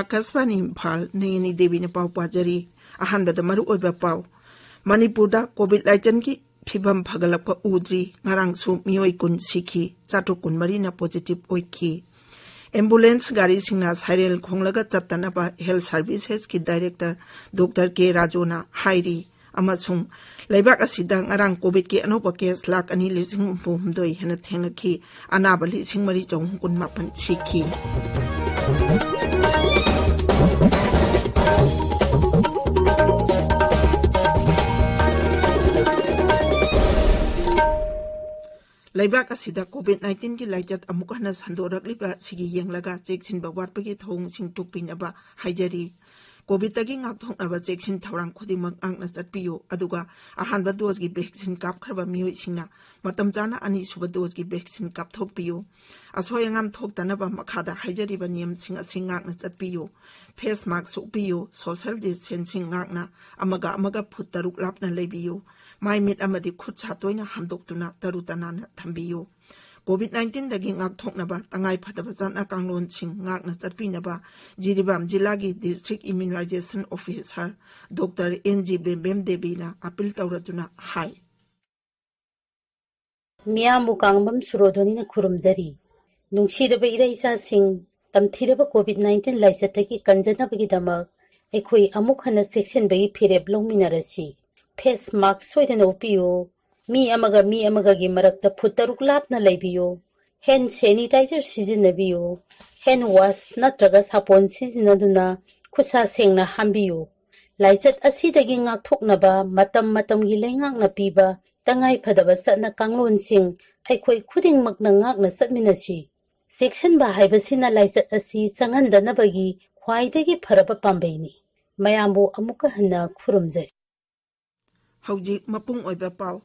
Akasvani Imphal Nayani Devi ne pau pajari ahanda da maru oiba pau Manipur da COVID-19 ki phibam phagalakpa udri ngarang su mioi kun sikhi chatuk kun marina positive oikhi ambulance gari singna siren khonglaga chattana ba health services ki director Dr. Kiran hairi amasung laibak asida ngarang COVID ki anopa case lak ani lising humdoi hena thengnakhi anaba lising mari chong kun mapan sikhi Laibak asida COVID-19 ki laijat amukana sandorakliba sigi yenglaga cheksinba watpagi thong sing tukpinaba haijari COVID tagi ngakthoknaba cheksin thawrang khodimak angna chatpiyo aduga ahanba dose gi vaccine kapkhraba mioi singna matam chana ani suba dose gi vaccine kapthokpiyo asoyangam thoktanaba makhada haijariba niyam sing asing ngakna chatpiyo face mask supiyo social distancing ngakna amaga phut taruk lapna leibiyo mai mit amadi khut chatoina hamdoktuna tarutanana thambiyo COVID-19 dagi ngakthoknaba tangai phadaba jana kanglon sing ngakna chatpinaba Jiribam Jilagi District Immunization Officer Dr. NG Bembem Devi na appeal tawratuna hai Miyamu Ngangom surodoni na kurumjari nungshiraba iraisa sing tamthiraba COVID-19 laisatagi kanjanabagi damak ekhoi amuk hana section bagi phireb longminarasi face mask soidana upiyo mi amaga gi marakta phutaruk lapna leibiyo hand sanitizer sizinnabiyo hand wash natraga sapon sizinaduna khusa sengna hambiyo laichat asidagi ngakthoknaba matam gi leingakna piba tangai phadaba satna kanglon sing aikhoi khudingmakna ngakna satminasi section ba haibasina laichat asi changandanabagi khwaidagi pharaba pambaini mayambu amuka hana khurumjari Hauji mapung oiba pau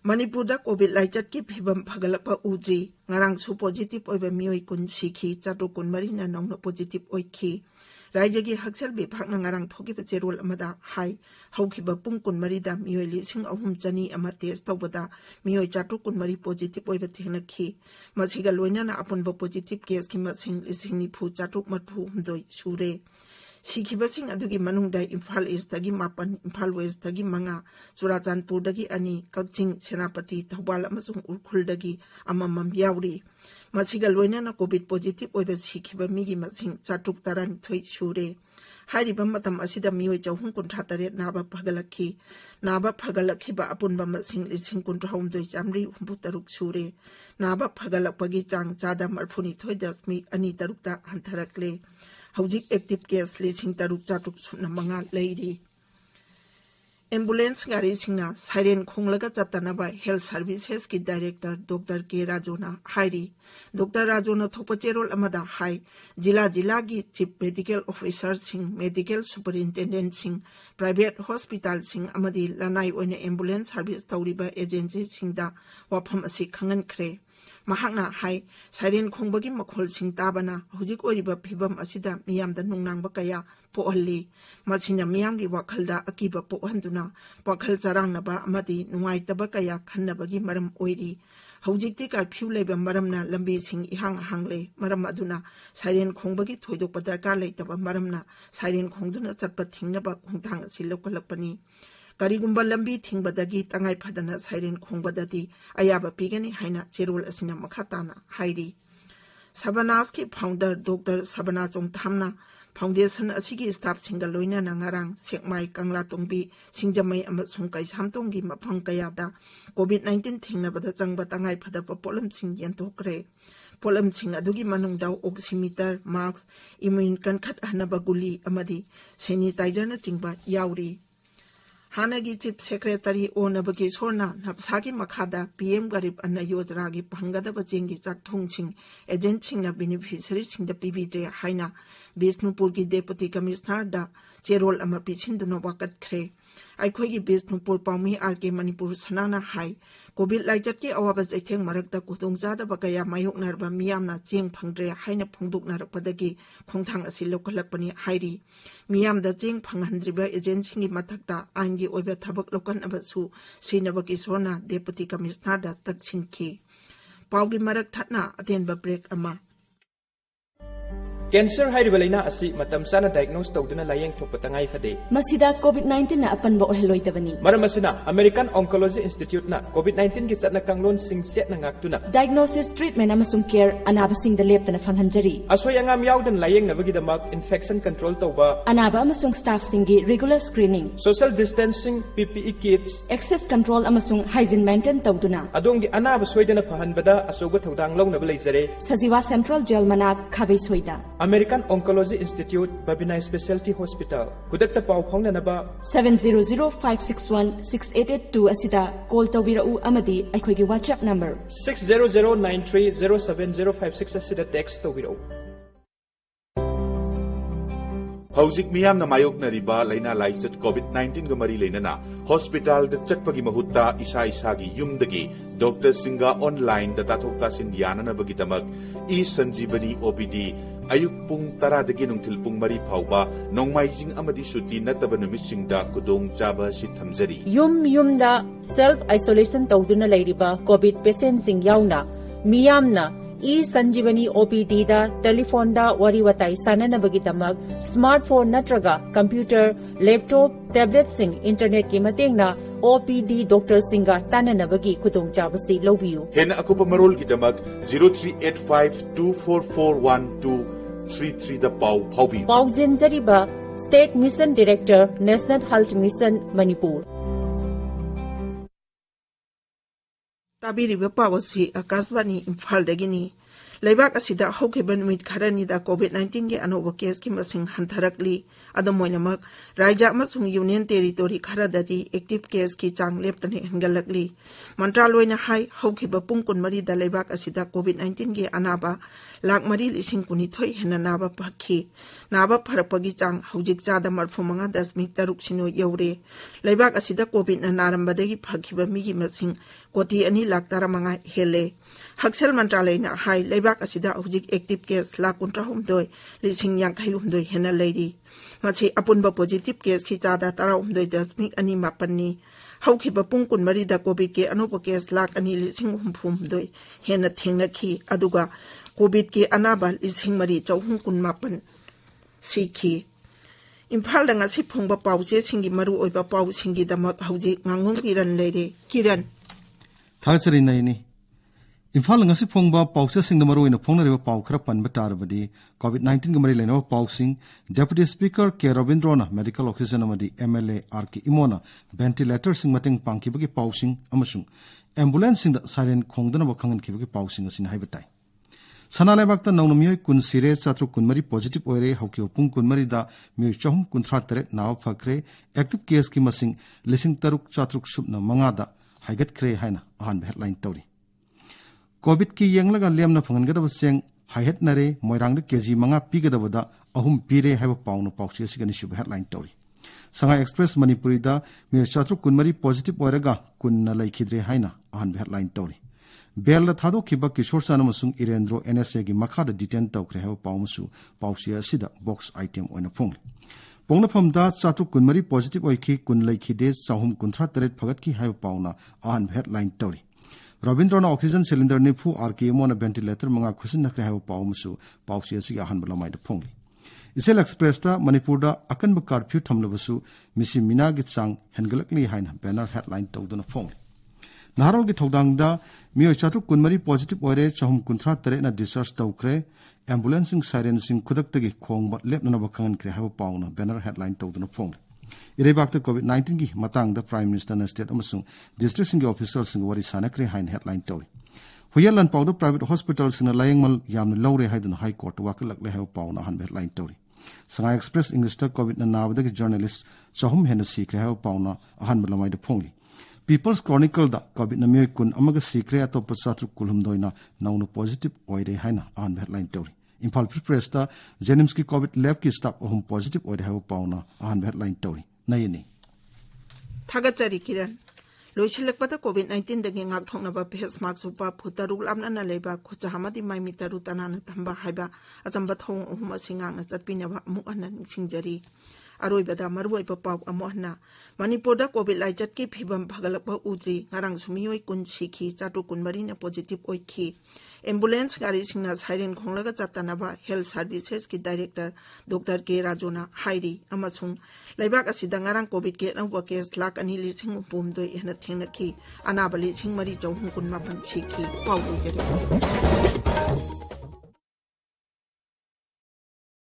Manipur da COVID laijat ki phibam phagalapa udri ngarang su positive oiba mioi kun sikhi chatuk kun marina nongna positive oikhi raijagi haksal bibhagna ngarang thokiba cherol amada hai haukiba pung kun marida mioi lising ahum chani ama test tawbada mioi chatuk kun mari positive oiba thenakhi masiga loinana apunba positive case ki masing lising ni phu chatuk mathu humdoi sure Sikibasing adugi manungda Imphal East dagi mapan Imphal West dagi manga Surachandpur dagi ani Kagching Senapati Thawbal amasung Urkhul dagi amamam yauri masiga loinana COVID positive oiba sikiba migi masing chatuk taran thoi shure hairiba matam asida mioi chahung kunthatare naba phagalakhi ba apunba masing lising kuntrahumdoi chamri humbutaruk shure naba phagalakpagi chang chada marphuni thoi dasmi ani tarukta hantharakle Hujik active case lising taruk chatuk suna manga leiri. Ambulance gari singna siren khonglaga chatanaba health services ki director Dr. Kiran hairi. Dr. Rajona thopacherol amada hai jila gi chief medical officer sing medical superintendent sing private hospital sing amadi lanai oina ambulance service tawriba agency singda wafam asi khangan khre. Mahakna hai siren khongbagi makhol sing tabana hujik oriba phibam asida miyamda nungnangba kaya pohalli masina miyamgi wakhalda akiba pohanduna wakhal charangnaba amadi nungaitaba kaya khannabagi maram oiri hujikti curfew leba maramna lambi sing ihang hangle maram aduna siren khongbagi thoidokpa darkar leitaba maramna siren khongduna chatpa thingnaba khongthang asi lokalapani Karigumba lambi thingbadagi tangai phadana siren khongbadadi ayaba pigani haina cherol asina makhatana hairi Sabanas ki founder Dr. Sabana Chongthamna foundation asigi staff singa loina nangarang sekmai kangla tongbi singjamai amasung kaisam tonggi mafang kayada COVID-19 thingnabada changba tangai phadapa polam sing yantokre polam sing adugi manungda oximeter mask immune kankhat hanaba guli amadi sanitizer na chingba yauri Hanagi Chief Secretary Onabagi Sorna Napsagi Makada PM Garib Anna Yodragi Pangada Bajengi Chakthong Sing Agent Sing na beneficiary Sing the PBD Haina Bisnupurgi Deputy Commissioner da Cherol Amapisin do Wakat Kre Aikwegi Bisnupur Pami Arke Manipur Sanana Hai COVID Laijaki Awabas Eteng Marakta Kutungzada Bakaya Mayok Narba Miyamna Jing Pangdre Haina Pungduk Narakpadagi Kongtang Asilokalakpani Hairi Miyam da Jing Panghandriba Agent Singi Matakta Angi Oiba Tabak Lokan Abasu Srinabaki Sona Deputy Commissioner da Taksin Ki Paugi Marak Tatna Atenba Break Ama cancer hairiba laina asi matam sana diagnose tawduna layeng thokpatangai fade masida covid-19 na apanba oheloitabani maram asina American Oncology Institute na covid-19 gi satna kanglon sing set na ngaktuna diagnosis treatment amasung care anabasing da leptana phanghanjari asoi angam yawdan layeng nabagi damak infection control tawba anaba amasung staff singi regular screening social distancing PPE kits access control amasung hygiene maintain tawduna adongi anaba soidana phahanbada asoga thodang lawnaba leizare sajiwa central jail manak khabai soida American Oncology Institute Babina Specialty Hospital kudakta paw phongnanaba 700-561-6882 asida call tawbirau amadi aikhoigi WhatsApp number 60093070056 asida text tawbirau Hauzik miyam na mayok na riba laina laisat COVID-19 ga mari lainana hospital da chakpagi mahutta isa-isa gi yumdagi Dr. Singa online da tathokta sin yana na bagi damag e-sanjibani OPD ayuk pung tara dagi nungtil pung mari phauba nongmaijing amadi suti nataba numisingda kudong chaba si thamjari yum da self isolation tawduna lairiba COVID patient sing yauna miyamna e-sanjivani OPD da telephone da wari watai sananabagi damag smartphone natraga computer laptop tablet sing internet ki matengna OPD doctor singa tananabagi kudong chabasi lobiyu hen akupa marol ki damag 0385244123 da pau phaubi paujin jariba state mission director national health mission manipur tabiriba pawasi akaswani imphal dagini leibak asida hokeba numit kharani da covid-19 ge anoba case ki masing hantharakli adomoinamak raija amasung union territory kharadadi active case ki chang leptane hangalakli mantraloina hai hokeba pungkun mari da leibak asida covid-19 ge anaba lak mari lising kuni thoi hena naba pakhi naba pharapagi chang hojik chada marfumanga 10.6 sino yaure leibak asida covid na narambadagi phakhiba mi gi masing koti ani lak taramanga hele haksel mantralaina hai leibak asida hojik active case lak kuntra humdoi lising yang khai humdoi hena leiri machi apunba positive case ki chada tara humdoi 10.2 mapani haukiba pungkun mari da covid ke anopa case lak ani lising humdoi hena thengnakhi aduga COVID ke anaba lising mari chauhung kun mapan sikhi Imphal da ngasi phongba pause singi maru oiba pau singi damak hauji Ngangom Kiran leire Kiran Thachari naini Imphal ngasi phongba pause singna maru ina phongna riba pau khara pan batar badi COVID-19 gamari leno pau sing Deputy Speaker K Robindrona Medical Oxygen amadi MLA RK Imona ventilator sing mateng pangki bagi pau sing amasung ambulance sing da siren khongdana ba khangan ki bagi pau sing asin haibatai Sanalai bakta nauna miyoi kun sire chatru kunmari positive oire hauki opung kunmari da miyoi chahum kunthra tere nawa phakre active case ki masing lising taruk chatruk subna manga da haigat kre haina ahan headline tawri COVID ki yenglaga lemna phangan gada baseng haihet nare moirang de keji manga pigada bada ahum pire haiba paunu pauchi sigani shub headline tawri Sanga Express Manipuri da miyoi chatruk kunmari positive oire ga kunna laikhidre haina ahan headline tawri Bella Thado Kiba Kishore Sanamasung Irendro NSA gi Makada detain tawkre ha pawmusu pawsia sida box item oina phong Pongna phamda chatu kunmari positive oiki kun laiki de sahum kunthra teret phagat ki ha pawna an headline tawri Rabindrana oxygen cylinder ni phu RK mona ventilator manga khusin nakre ha pawmusu pawsia siga han balamai de phongli Isel Express da Manipur da akan ba curfew thamlabasu misi mina gi chang hengalakli haina banner headline tawduna phongli Naharol ki thodang da miyoi chatruk kunmari positive oire chahum kunthra tere na discharge tawkre ambulance sing siren sing kudak tagi khongba lepna ba khangan kre ha pawna banner headline tawduna phong irebak ta COVID-19 gi matang da prime minister na state amasung district sing officials sing wari sanakre hain headline tawri huyalan pawda private hospital sing na layengmal yamna lawre haidun high court wakalak le ha pawna han headline tawri Sanga Express English ta COVID na nawda gi journalist chahum hena sikre ha pawna han balamai da phongli People's Chronicle da COVID na miyoi kun amaga sikre atopa chatru kulhum doina nauna positive oire haina an headline tawri Imphal Press da Jenims ki COVID lab ki staff ahum positive oire ha pauna an headline tawri nayini Thagachari Kiran loisilakpata COVID-19 dagi ngak thongna ba face mask upa phutarul amna na leba khucha hamadi mai mitaru tanana thamba haiba achamba thong uhuma singang na chapina ba mu anan singjari अरोइबदा मरुइबा पाउ अमोहना मणिपुरदा Covid लाइचत की फिबम फगलपा उद्री ngarang सुमियोय कुन सिखी चाटु कुनमरी न positive ओइखी ambulance गाड़ी सिंगना siren खोंलगा चतनाबा health services की director doctor के राजोना हाइरी अमसुंग लेबाक असिदा ngarang Covid के नौबा केस लाख 2,3 हेन थेंगनखी अनाबली सिंग मरी 4 कुन मापन सिखी पाउ जरे